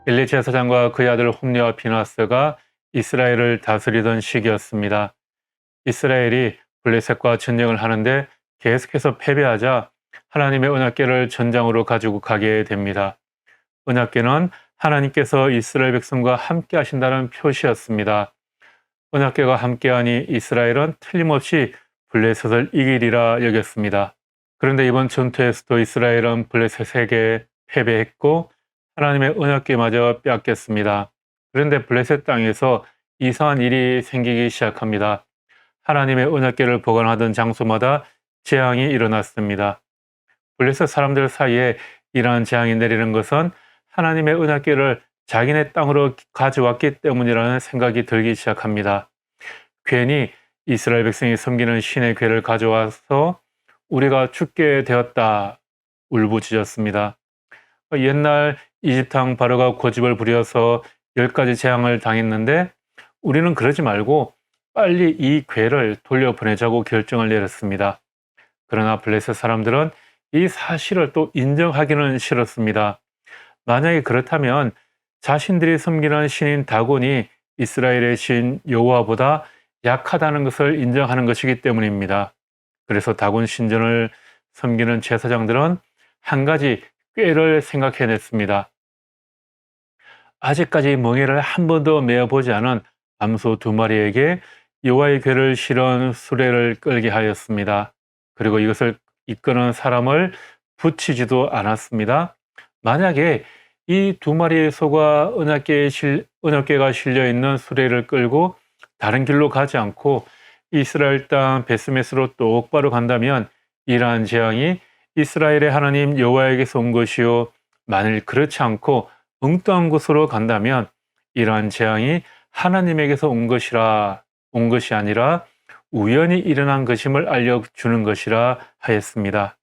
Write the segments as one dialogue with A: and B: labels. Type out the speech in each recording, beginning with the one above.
A: 엘리 제사장과 그의 아들 홈리와 비나스가 이스라엘을 다스리던 시기였습니다. 이스라엘이 블레셋과 전쟁을 하는데 계속해서 패배하자 하나님의 언약궤를 전장으로 가지고 가게 됩니다. 언약궤는 하나님께서 이스라엘 백성과 함께 하신다는 표시였습니다. 언약궤가 함께하니 이스라엘은 틀림없이 블레셋을 이기리라 여겼습니다. 그런데 이번 전투에서도 이스라엘은 블레셋에게 패배했고 하나님의 언약궤마저 빼앗겼습니다. 그런데 블레셋 땅에서 이상한 일이 생기기 시작합니다. 하나님의 언약궤를 보관하던 장소마다 재앙이 일어났습니다. 블레셋 사람들 사이에 이러한 재앙이 내리는 것은 하나님의 언약궤를 자기네 땅으로 가져왔기 때문이라는 생각이 들기 시작합니다. 괜히 이스라엘 백성이 섬기는 신의 궤를 가져와서 우리가 죽게 되었다 울부짖었습니다. 옛날 이집트 왕 바로가 고집을 부려서 10가지 재앙을 당했는데 우리는 그러지 말고 빨리 이 궤를 돌려보내자고 결정을 내렸습니다. 그러나 블레셋 사람들은 이 사실을 또 인정하기는 싫었습니다. 만약에 그렇다면 자신들이 섬기는 신인 다곤이 이스라엘의 신 여호와보다 약하다는 것을 인정하는 것이기 때문입니다. 그래서 다곤 신전을 섬기는 제사장들은 한 가지 꾀를 생각해냈습니다. 아직까지 멍에를 한 번도 메어보지 않은 암소 2마리에게 여호와의 궤를 실은 수레를 끌게 하였습니다. 그리고 이것을 이끄는 사람을 붙이지도 않았습니다. 만약에 이 2마리의 소가 언약궤가 실려있는 수레를 끌고 다른 길로 가지 않고 이스라엘 땅 베스메스로 똑바로 간다면 이러한 재앙이 이스라엘의 하나님 여호와에게서 온 것이요, 만일 그렇지 않고 엉뚱한 곳으로 간다면 이러한 재앙이 하나님에게서 온 것이 아니라 우연히 일어난 것임을 알려주는 것이라 하였습니다.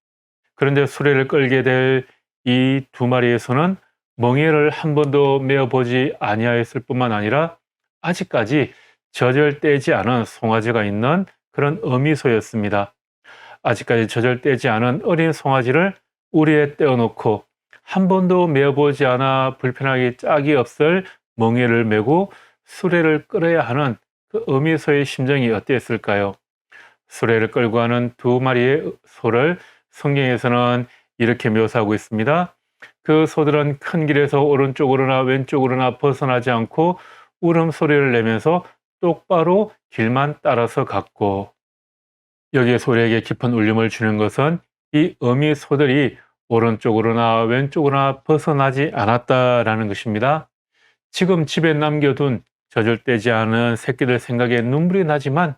A: 그런데 수레를 끌게 될 이 2마리의 소는 멍에를 한 번도 메어보지 아니하였을 뿐만 아니라 아직까지 젖을 떼지 않은 송아지가 있는 그런 어미소였습니다. 아직까지 젖을 떼지 않은 어린 송아지를 우리에 떼어놓고 한 번도 메어보지 않아 불편하게 짝이 없을 멍에를 메고 수레를 끌어야 하는 그 어미소의 심정이 어땠을까요? 수레를 끌고 가는 2마리의 소를 성경에서는 이렇게 묘사하고 있습니다. 그 소들은 큰 길에서 오른쪽으로나 왼쪽으로나 벗어나지 않고 울음소리를 내면서 똑바로 길만 따라서 갔고, 여기에 소리에게 깊은 울림을 주는 것은 이 어미 소들이 오른쪽으로나 왼쪽으로나 벗어나지 않았다라는 것입니다. 지금 집에 남겨둔 젖을 떼지 않은 새끼들 생각에 눈물이 나지만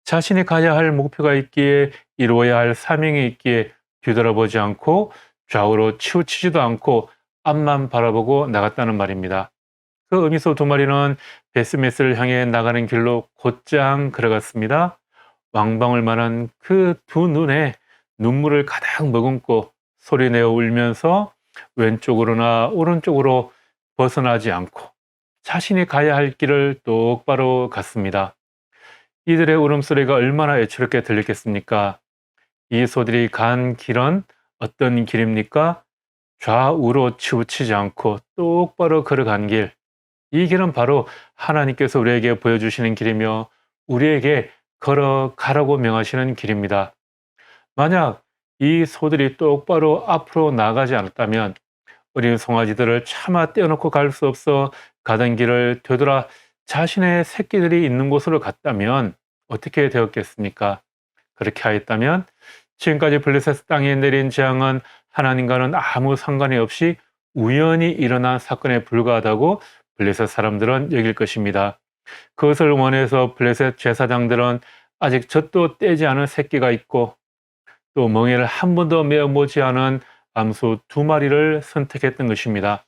A: 자신이 가야 할 목표가 있기에, 이루어야 할 사명이 있기에 뒤돌아보지 않고 좌우로 치우치지도 않고 앞만 바라보고 나갔다는 말입니다. 그 어미소 2마리는 베스메스를 향해 나가는 길로 곧장 걸어갔습니다. 왕방울 만한 그 2눈에 눈물을 가득 머금고 소리내어 울면서 왼쪽으로나 오른쪽으로 벗어나지 않고 자신이 가야 할 길을 똑바로 갔습니다. 이들의 울음소리가 얼마나 애처롭게 들렸겠습니까? 이 소들이 간 길은 어떤 길입니까? 좌우로 치우치지 않고 똑바로 걸어간 길. 이 길은 바로 하나님께서 우리에게 보여주시는 길이며 우리에게 걸어가라고 명하시는 길입니다. 만약 이 소들이 똑바로 앞으로 나가지 않았다면 어린 송아지들을 차마 떼어놓고 갈 수 없어 가던 길을 되돌아 자신의 새끼들이 있는 곳으로 갔다면 어떻게 되었겠습니까? 그렇게 하였다면 지금까지 블레셋 땅에 내린 재앙은 하나님과는 아무 상관이 없이 우연히 일어난 사건에 불과하다고 블레셋 사람들은 여길 것입니다. 그것을 원해서 블레셋 제사장들은 아직 젖도 떼지 않은 새끼가 있고 또 멍에를 한 번도 메어보지 않은 암소 2마리를 선택했던 것입니다.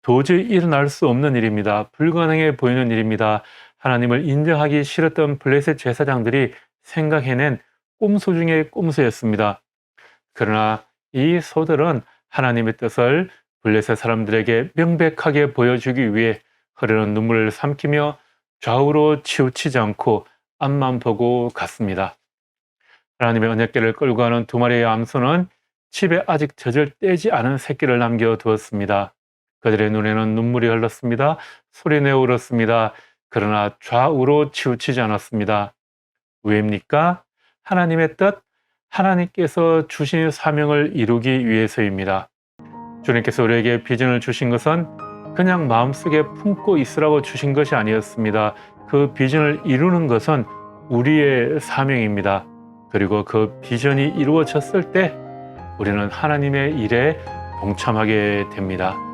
A: 도저히 일어날 수 없는 일입니다. 불가능해 보이는 일입니다. 하나님을 인정하기 싫었던 블레셋 제사장들이 생각해낸 꼼수 중의 꼼수였습니다. 그러나 이 소들은 하나님의 뜻을 블레셋 사람들에게 명백하게 보여주기 위해 흐르는 눈물을 삼키며 좌우로 치우치지 않고 앞만 보고 갔습니다. 하나님의 언약궤를 끌고 가는 2마리의 암소는 집에 아직 젖을 떼지 않은 새끼를 남겨두었습니다. 그들의 눈에는 눈물이 흘렀습니다. 소리내어 울었습니다. 그러나 좌우로 치우치지 않았습니다. 왜입니까? 하나님의 뜻, 하나님께서 주신 사명을 이루기 위해서입니다. 주님께서 우리에게 비전을 주신 것은 그냥 마음속에 품고 있으라고 주신 것이 아니었습니다. 그 비전을 이루는 것은 우리의 사명입니다. 그리고 그 비전이 이루어졌을 때 우리는 하나님의 일에 동참하게 됩니다.